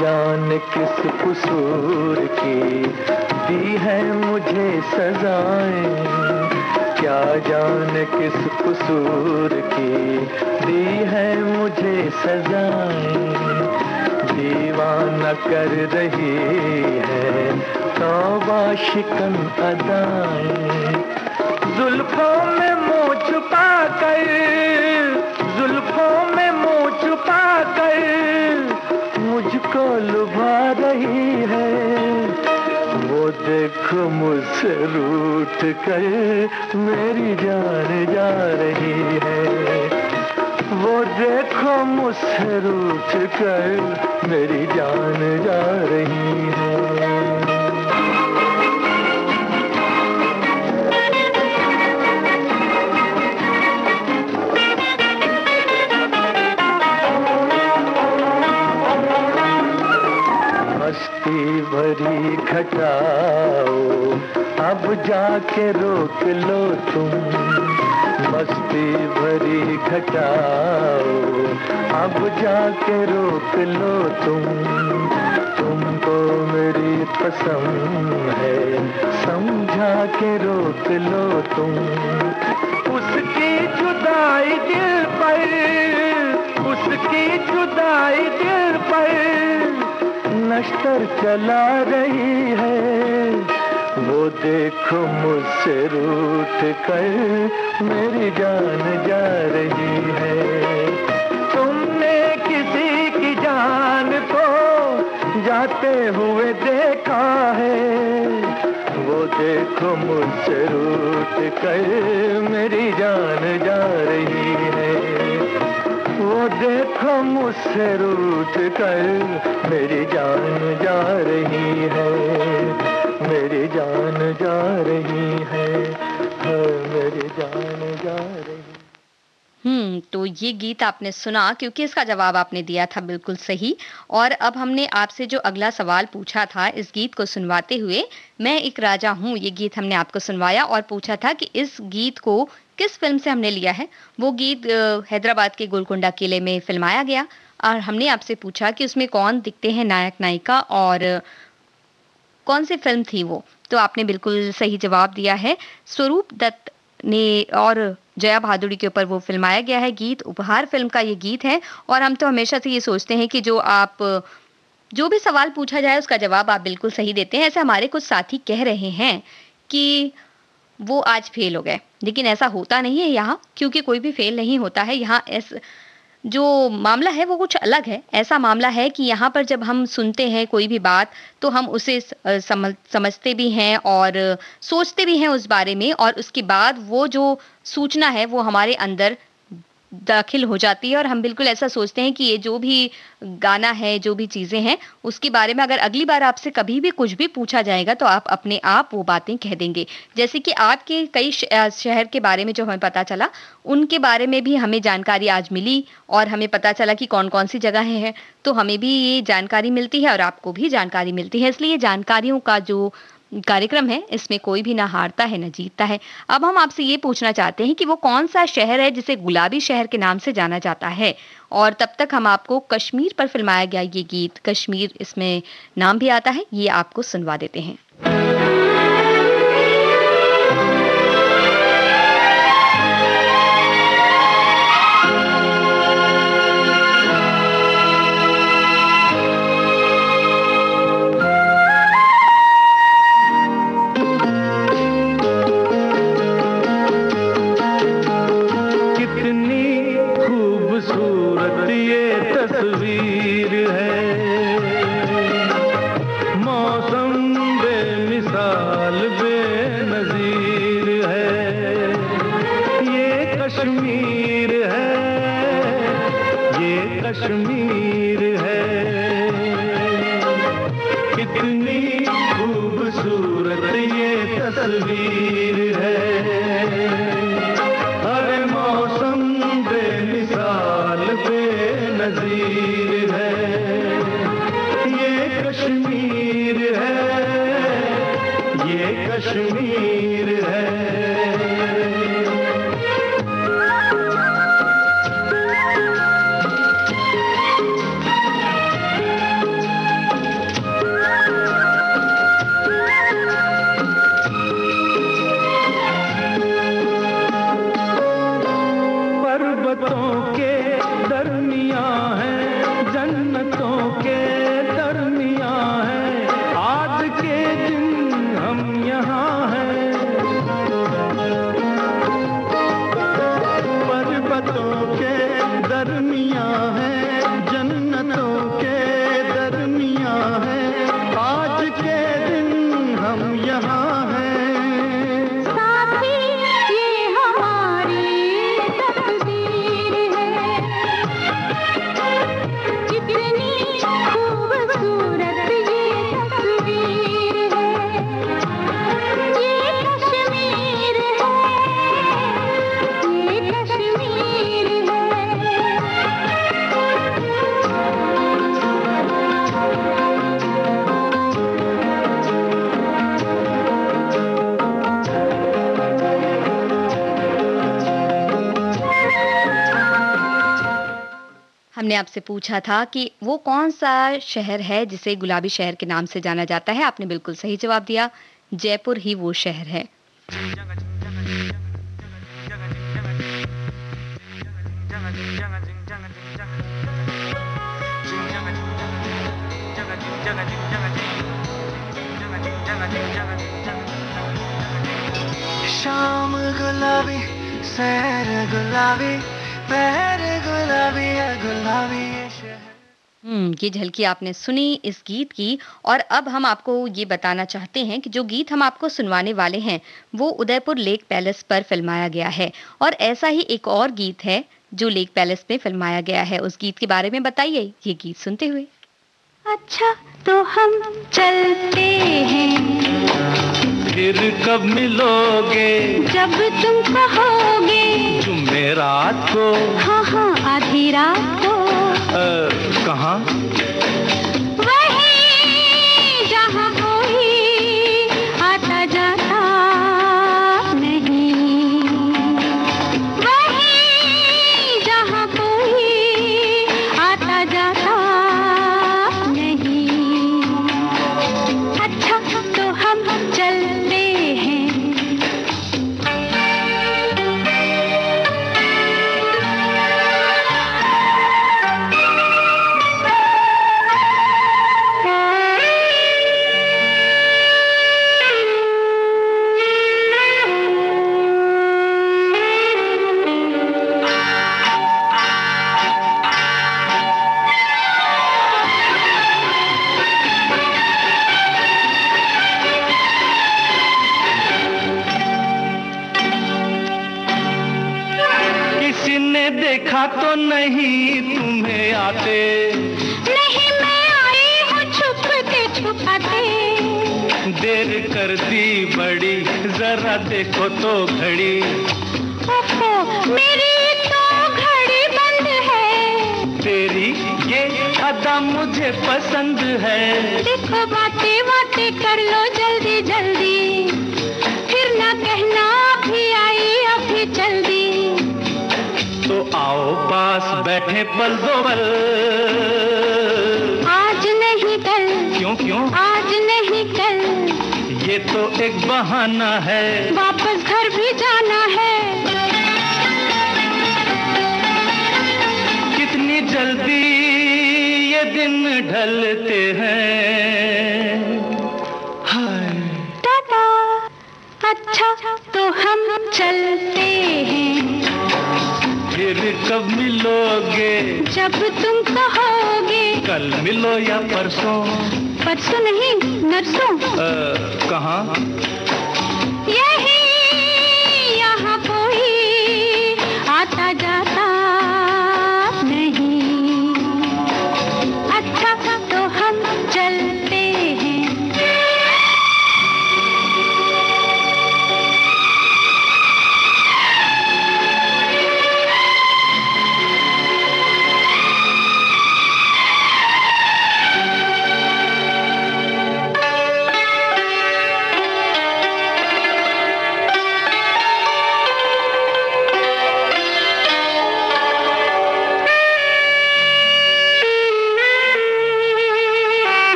जान किस कसूर की दी है मुझे सजाएं, क्या जान किस कसूर की दी है मुझे सजाएं, दीवाना कर रही है तौबा शिकन अदाएं, जुल्फों में मुँह छुपा कर, जुल्फों में मुँह छुपा कर मुझको लुभा रही है, वो देखो मुझसे रूठ कर मेरी जान जा रही है, वो देखो मुझसे रूठ कर मेरी जान जा रही है। मस्ती भरी घटाओ अब जाके रोक लो तुम, मस्ती भरी घटाओ अब जाके रोक लो तुम, तुमको मेरी पसंद है समझा के रोक लो तुम, उसकी जुदाई दिल पर, उसकी जुदाई दिल पर नश्तर चला रही है, वो देखो मुझसे रूठ कर मेरी जान जा रही है। तुमने किसी की जान को जाते हुए देखा है, वो देखो मुझसे रूठ कर मेरी जान जा रही है, वो देखो मुझसे रूठ कर मेरी जान जा रही है, मेरी जान जा रही है, मेरी जान जा रही है। तो ये गीत आपने सुना क्योंकि इसका जवाब आपने दिया था बिल्कुल सही। और अब हमने आपसे जो अगला सवाल पूछा था इस गीत को सुनवाते हुए, मैं एक राजा हूँ, ये गीत हमने आपको सुनवाया और पूछा था कि इस गीत को किस फिल्म से हमने लिया है। वो गीत हैदराबाद के गोलकोंडा किले में फिल्माया गया और हमने आपसे पूछा कि उसमें कौन दिखते हैं नायक नायिका और कौन सी फिल्म थी वो। तो आपने बिल्कुल सही जवाब दिया है, स्वरूप दत्त ने और जया भादुड़ी के ऊपर वो फिल्माया गया है गीत। उपहार फिल्म का ये गीत है। और हम तो हमेशा से ये सोचते हैं कि जो भी सवाल पूछा जाए उसका जवाब आप बिल्कुल सही देते हैं। ऐसे हमारे कुछ साथी कह रहे हैं कि वो आज फेल हो गए, लेकिन ऐसा होता नहीं है यहाँ, क्योंकि कोई भी फेल नहीं होता है यहाँ। जो मामला है वो कुछ अलग है। ऐसा मामला है कि यहाँ पर जब हम सुनते हैं कोई भी बात तो हम उसे समझते भी हैं और सोचते भी हैं उस बारे में, और उसके बाद वो जो सूचना है वो हमारे अंदर दाखिल हो जाती है और हम बिल्कुल ऐसा सोचते हैं कि ये जो भी गाना है, जो भी चीज़ें हैं, उसके बारे में अगर अगली बार आपसे कभी भी कुछ भी पूछा जाएगा तो आप अपने आप वो बातें कह देंगे। जैसे कि आपके कई शहर के बारे में जो हमें पता चला, उनके बारे में भी हमें जानकारी आज मिली और हमें पता चला कि कौन-कौन सी जगहें हैं। तो हमें भी ये जानकारी मिलती है और आपको भी जानकारी मिलती है। इसलिए जानकारियों का जो कार्यक्रम है, इसमें कोई भी ना हारता है, ना जीतता है। अब हम आपसे ये पूछना चाहते हैं कि वो कौन-सा शहर है जिसे गुलाबी शहर के नाम से जाना जाता है? और तब तक हम आपको कश्मीर पर फिल्माया गया ये गीत, कश्मीर इसमें नाम भी आता है, ये आपको सुनवा देते हैं। कश्मीर है, कितनी खूबसूरत ये तस्वीर है। हर मौसम बेमिसाल बेनज़ीर है। ये कश्मीर है, ये कश्मीर है। हमने आपसे पूछा था कि वो कौन सा शहर है जिसे गुलाबी शहर के नाम से जाना जाता है। आपने बिल्कुल सही जवाब दिया, जयपुर ही वो शहर है। शाम गुलाबी, सैर गुलाबी, पैर गुलाबी, गुलाबी ये झलकी आपने सुनी इस गीत की। और अब हम आपको ये बताना चाहते हैं कि जो गीत हम आपको सुनवाने वाले हैं वो उदयपुर लेक पैलेस पर फिल्माया गया है। और ऐसा ही एक और गीत है जो लेक पैलेस में फिल्माया गया है। उस गीत के बारे में बताइए ये गीत सुनते हुए। अच्छा तो हम चलते हैं, फिर कब मिलोगे? जब तुम कहोगे। जुमेरात को? हाँ हाँ आधी रात को। कहाँ? वहीं जहाँ कोई आता जाता नहीं, वहीं जहाँ कोई आता जाता नहीं। अच्छा तो हम चलते हैं। किसी ने देखा तो नहीं तुम्हें आते? नहीं मैं आई हूँ छुपते छुपाते। देर कर दी बड़ी, जरा देखो तो घड़ी। ओहो मेरी तो घड़ी बंद है। तेरी ये अदा मुझे पसंद है। देखो बातें बातें कर लो जल्दी जल्दी, फिर ना कहना अभी आई अभी जल्दी। तो आओ पास बैठे पल दो पल। आज नहीं कल। क्यों क्यों? आज नहीं कल। ये तो एक बहाना है, वापस घर भी जाना है। कितनी जल्दी ये दिन ढलते हैं। हाय टाटा। अच्छा तो हम चलते हैं। फिर कब मिलोगे? जब तुम कहोगे। कल मिलो या परसों? परसों नहीं नरसों। कहाँ? यही यहाँ कोई आता जाता नहीं। अच्छा तो हम चलते हैं।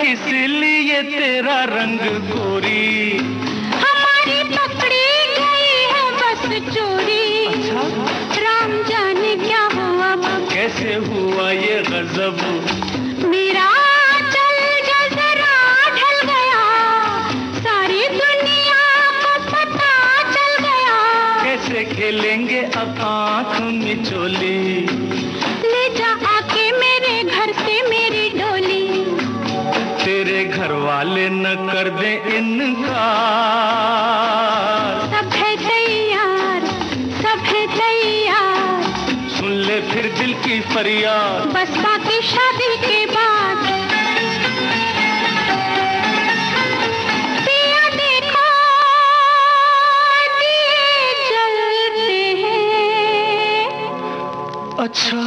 इसलिए तेरा रंग गोरी, हमारी पकड़ी गई है बस चोरी। अच्छा? राम जाने क्या हुआ, कैसे हुआ ये गजब? मेरा चल जो जरा ढल गया, सारी दुनिया को पता चल गया। कैसे खेलेंगे अब आँख मिचोली? ले जा आके मेरे घर से मेरी डोली। तेरे घर वाले न कर दे इनकार। सब है तैयार, सब है तैयार। सुन ले फिर दिल की फरियाद, बस बाकी शादी के बाद। पिया देखो दिए जलते हैं। अच्छा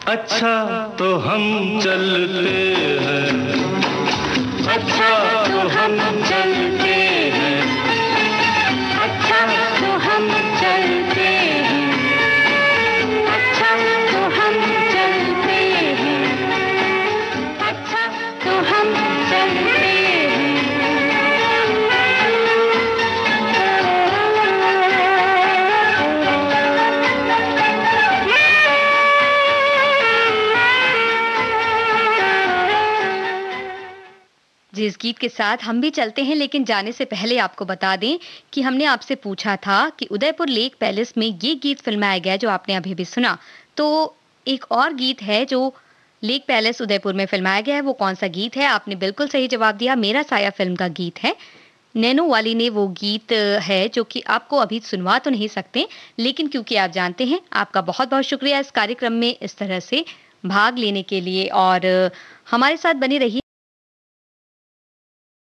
अच्छा तो हम चलते हैं। अच्छा तो हम चलते हैं। अच्छा तो हम चलते हैं। अच्छा तो हम चलते हैं। अच्छा तो हम चलते हैं। जिस गीत के साथ हम भी चलते हैं, लेकिन जाने से पहले आपको बता दें कि हमने आपसे पूछा था कि उदयपुर लेक पैलेस में ये गीत फिल्माया गया जो आपने अभी भी सुना। तो एक और गीत है जो लेक पैलेस उदयपुर में फिल्माया गया है। वो कौन सा गीत है? आपने बिल्कुल सही जवाब दिया, मेरा साया फिल्म का गीत है। नैनो वाली ने वो गीत है जो कि आपको अभी सुनवा तो नहीं सकते, लेकिन क्योंकि आप जानते हैं, आपका बहुत बहुत शुक्रिया इस कार्यक्रम में इस तरह से भाग लेने के लिए और हमारे साथ बने रहिए।